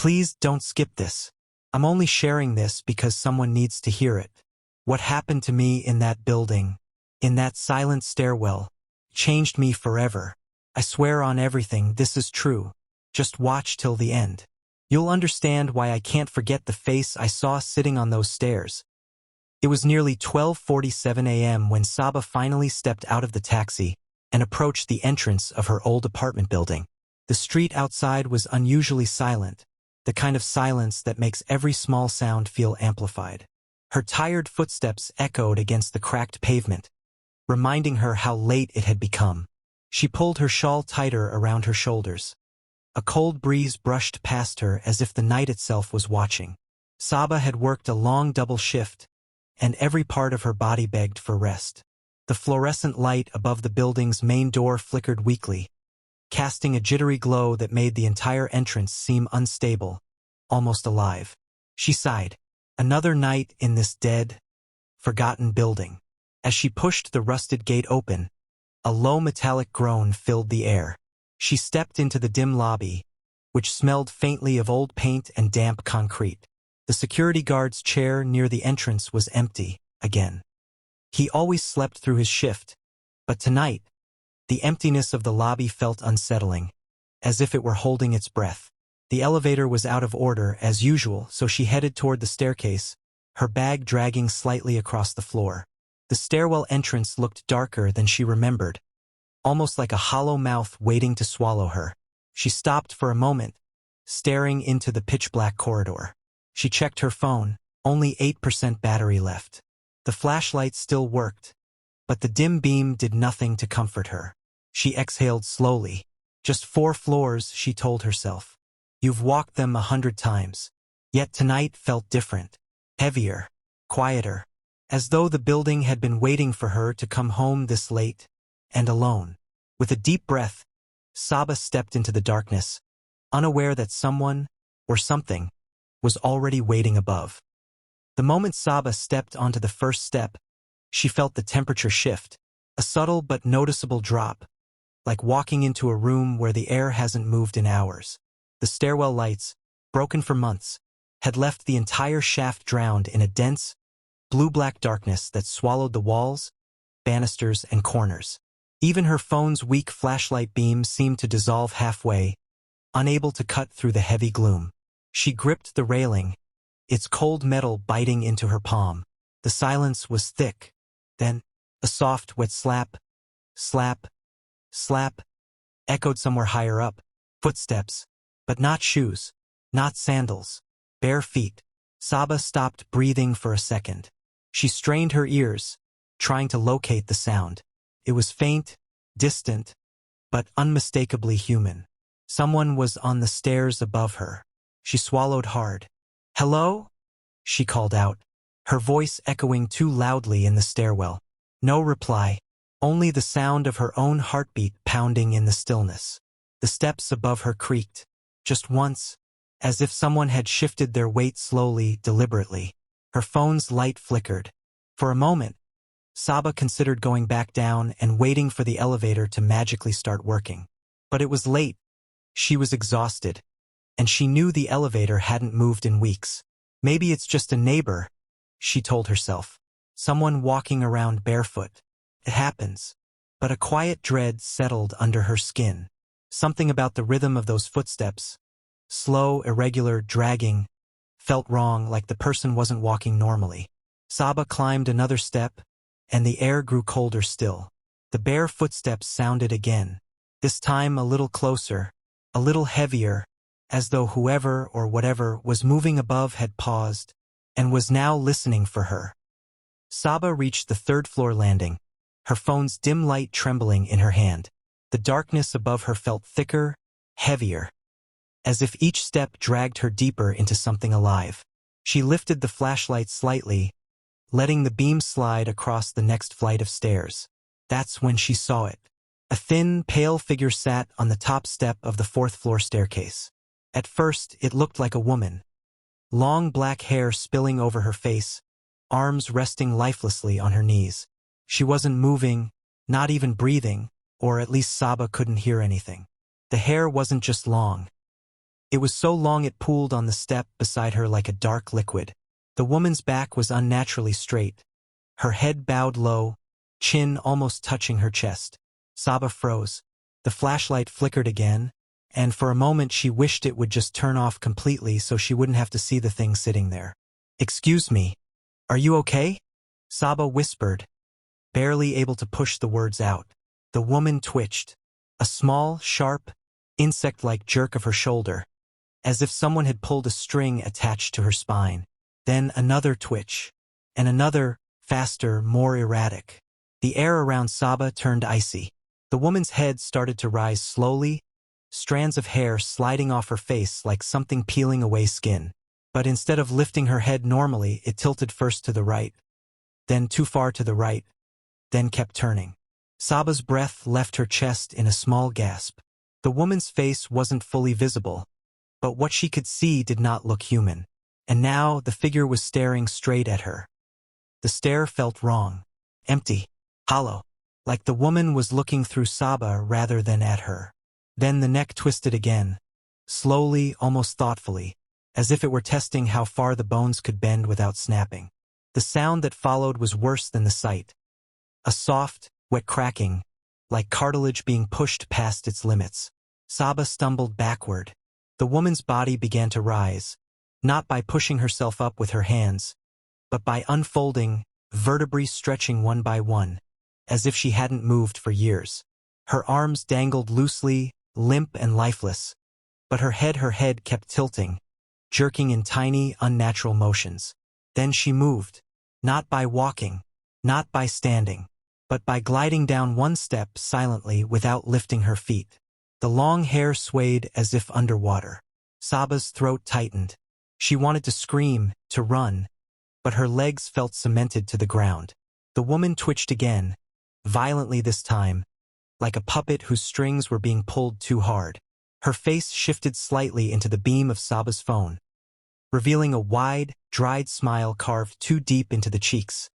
Please don't skip this. I'm only sharing this because someone needs to hear it. What happened to me in that building, in that silent stairwell, changed me forever. I swear on everything this is true. Just watch till the end. You'll understand why I can't forget the face I saw sitting on those stairs. It was nearly 12:47 a.m. when Saba finally stepped out of the taxi and approached the entrance of her old apartment building. The street outside was unusually silent, the kind of silence that makes every small sound feel amplified. Her tired footsteps echoed against the cracked pavement, reminding her how late it had become. She pulled her shawl tighter around her shoulders. A cold breeze brushed past her as if the night itself was watching. Saba had worked a long double shift, and every part of her body begged for rest. The fluorescent light above the building's main door flickered weakly, casting a jittery glow that made the entire entrance seem unstable, almost alive. She sighed. Another night in this dead, forgotten building. As she pushed the rusted gate open, a low metallic groan filled the air. She stepped into the dim lobby, which smelled faintly of old paint and damp concrete. The security guard's chair near the entrance was empty, again. He always slept through his shift, but tonight, the emptiness of the lobby felt unsettling, as if it were holding its breath. The elevator was out of order, as usual, so she headed toward the staircase, her bag dragging slightly across the floor. The stairwell entrance looked darker than she remembered, almost like a hollow mouth waiting to swallow her. She stopped for a moment, staring into the pitch-black corridor. She checked her phone, only 8% battery left. The flashlight still worked, but the dim beam did nothing to comfort her. She exhaled slowly. Just 4 floors, she told herself. You've walked them 100 times. Yet tonight felt different, heavier, quieter, as though the building had been waiting for her to come home this late and alone. With a deep breath, Saba stepped into the darkness, unaware that someone, or something, was already waiting above. The moment Saba stepped onto the first step, she felt the temperature shift, a subtle but noticeable drop, like walking into a room where the air hasn't moved in hours. The stairwell lights, broken for months, had left the entire shaft drowned in a dense, blue-black darkness that swallowed the walls, banisters, and corners. Even her phone's weak flashlight beam seemed to dissolve halfway, unable to cut through the heavy gloom. She gripped the railing, its cold metal biting into her palm. The silence was thick. Then, a soft, wet slap, slap, slap, echoed somewhere higher up. Footsteps, but not shoes, not sandals, bare feet. Saba stopped breathing for a second. She strained her ears, trying to locate the sound. It was faint, distant, but unmistakably human. Someone was on the stairs above her. She swallowed hard. "Hello?" she called out, her voice echoing too loudly in the stairwell. No reply, only the sound of her own heartbeat pounding in the stillness. The steps above her creaked, just once, as if someone had shifted their weight slowly, deliberately. Her phone's light flickered. For a moment, Saba considered going back down and waiting for the elevator to magically start working. But it was late. She was exhausted, and she knew the elevator hadn't moved in weeks. Maybe it's just a neighbor, she told herself. Someone walking around barefoot. It happens. But a quiet dread settled under her skin. Something about the rhythm of those footsteps, slow, irregular, dragging, felt wrong, like the person wasn't walking normally. Saba climbed another step, and the air grew colder still. The bare footsteps sounded again, this time a little closer, a little heavier, as though whoever or whatever was moving above had paused and was now listening for her. Saba reached the third-floor landing, her phone's dim light trembling in her hand. The darkness above her felt thicker, heavier, as if each step dragged her deeper into something alive. She lifted the flashlight slightly, letting the beam slide across the next flight of stairs. That's when she saw it. A thin, pale figure sat on the top step of the fourth-floor staircase. At first, it looked like a woman. Long black hair spilling over her face, arms resting lifelessly on her knees. She wasn't moving, not even breathing, or at least Saba couldn't hear anything. The hair wasn't just long. It was so long it pooled on the step beside her like a dark liquid. The woman's back was unnaturally straight. Her head bowed low, chin almost touching her chest. Saba froze. The flashlight flickered again, and for a moment she wished it would just turn off completely so she wouldn't have to see the thing sitting there. "Excuse me. Are you okay?" Saba whispered, barely able to push the words out. The woman twitched. A small, sharp, insect-like jerk of her shoulder, as if someone had pulled a string attached to her spine. Then another twitch, and another, faster, more erratic. The air around Saba turned icy. The woman's head started to rise slowly, strands of hair sliding off her face like something peeling away skin. But instead of lifting her head normally, it tilted first to the right, then too far to the right, then kept turning. Saba's breath left her chest in a small gasp. The woman's face wasn't fully visible, but what she could see did not look human. And now the figure was staring straight at her. The stare felt wrong, empty, hollow, like the woman was looking through Saba rather than at her. Then the neck twisted again, slowly, almost thoughtfully, as if it were testing how far the bones could bend without snapping. The sound that followed was worse than the sight. A soft, wet cracking, like cartilage being pushed past its limits. Saba stumbled backward. The woman's body began to rise, not by pushing herself up with her hands, but by unfolding, vertebrae stretching one by one, as if she hadn't moved for years. Her arms dangled loosely, limp and lifeless, but her head kept tilting, jerking in tiny, unnatural motions. Then she moved, not by walking, not by standing, but by gliding down one step silently without lifting her feet. The long hair swayed as if underwater. Saba's throat tightened. She wanted to scream, to run, but her legs felt cemented to the ground. The woman twitched again, violently this time, like a puppet whose strings were being pulled too hard. Her face shifted slightly into the beam of Saba's phone, revealing a wide, dried smile carved too deep into the cheeks,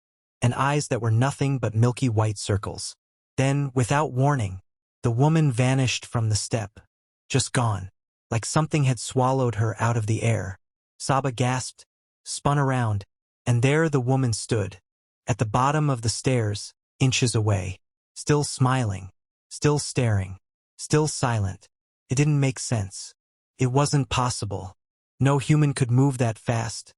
and eyes that were nothing but milky white circles. Then, without warning, the woman vanished from the step, just gone, like something had swallowed her out of the air. Saba gasped, spun around, and there the woman stood, at the bottom of the stairs, inches away, still smiling, still staring, still silent. It didn't make sense. It wasn't possible. No human could move that fast,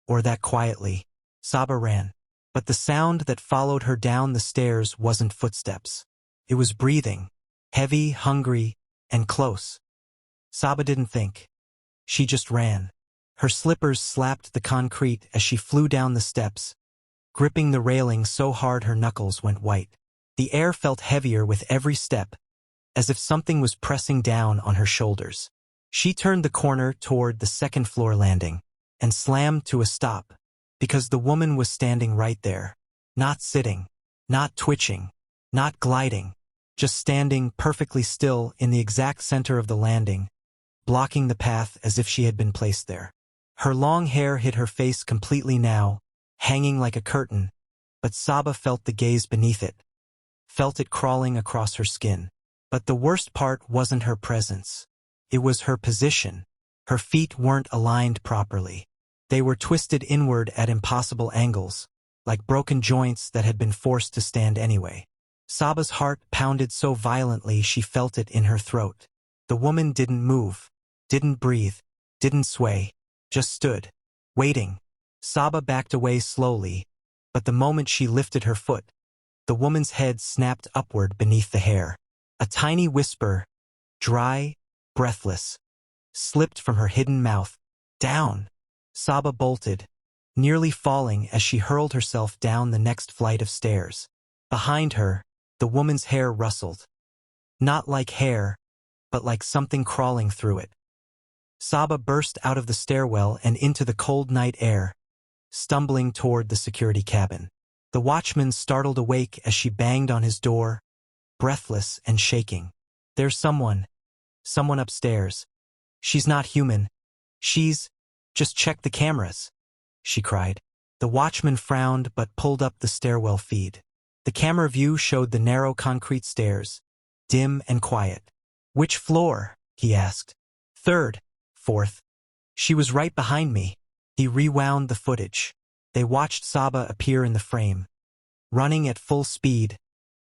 or that quietly. Saba ran, but the sound that followed her down the stairs wasn't footsteps. It was breathing, heavy, hungry, and close. Saba didn't think. She just ran. Her slippers slapped the concrete as she flew down the steps, gripping the railing so hard her knuckles went white. The air felt heavier with every step, as if something was pressing down on her shoulders. She turned the corner toward the second-floor landing and slammed to a stop, because the woman was standing right there, not sitting, not twitching, not gliding, just standing perfectly still in the exact center of the landing, blocking the path as if she had been placed there. Her long hair hid her face completely now, hanging like a curtain, but Saba felt the gaze beneath it, felt it crawling across her skin. But the worst part wasn't her presence. It was her position. Her feet weren't aligned properly. They were twisted inward at impossible angles, like broken joints that had been forced to stand anyway. Saba's heart pounded so violently she felt it in her throat. The woman didn't move, didn't breathe, didn't sway, just stood, waiting. Saba backed away slowly, but the moment she lifted her foot, the woman's head snapped upward beneath the hair. A tiny whisper, dry, breathless, slipped from her hidden mouth. Down! Saba bolted, nearly falling as she hurled herself down the next flight of stairs. Behind her, the woman's hair rustled. Not like hair, but like something crawling through it. Saba burst out of the stairwell and into the cold night air, stumbling toward the security cabin. The watchman startled awake as she banged on his door, breathless and shaking. "There's someone upstairs. She's not human. Just check the cameras," she cried. The watchman frowned but pulled up the stairwell feed. The camera view showed the narrow concrete stairs, dim and quiet. "Which floor?" he asked. "Third," 4th. She was right behind me. He rewound the footage. They watched Saba appear in the frame, running at full speed,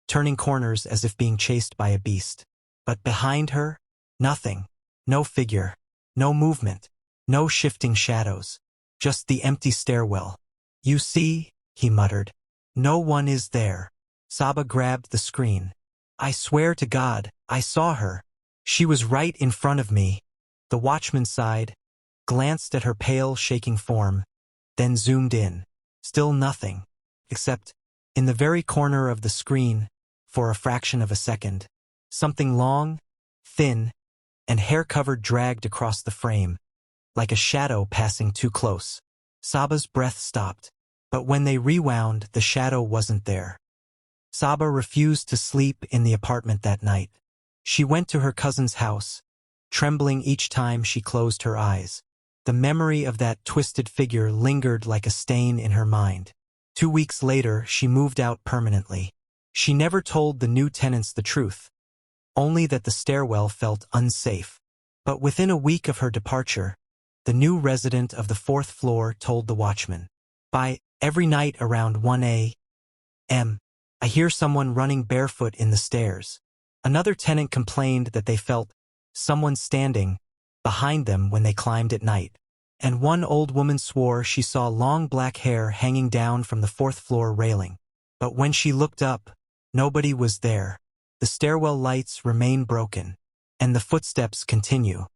turning corners as if being chased by a beast. But behind her, nothing. No figure. No movement. No shifting shadows. Just the empty stairwell. You see, he muttered. No one is there. Saba grabbed the screen. I swear to God, I saw her. She was right in front of me. The watchman sighed, glanced at her pale, shaking form, then zoomed in. Still nothing. Except, in the very corner of the screen, for a fraction of a second, something long, thin, and hair-covered dragged across the frame, like a shadow passing too close. Saba's breath stopped, but when they rewound, the shadow wasn't there. Saba refused to sleep in the apartment that night. She went to her cousin's house, trembling each time she closed her eyes. The memory of that twisted figure lingered like a stain in her mind. 2 weeks later, she moved out permanently. She never told the new tenants the truth, only that the stairwell felt unsafe. But within a week of her departure, the new resident of the 4th floor told the watchman, "By every night around 1 a.m., I hear someone running barefoot in the stairs." Another tenant complained that they felt someone standing behind them when they climbed at night. And one old woman swore she saw long black hair hanging down from the 4th floor railing. But when she looked up, nobody was there. The stairwell lights remain broken, and the footsteps continue.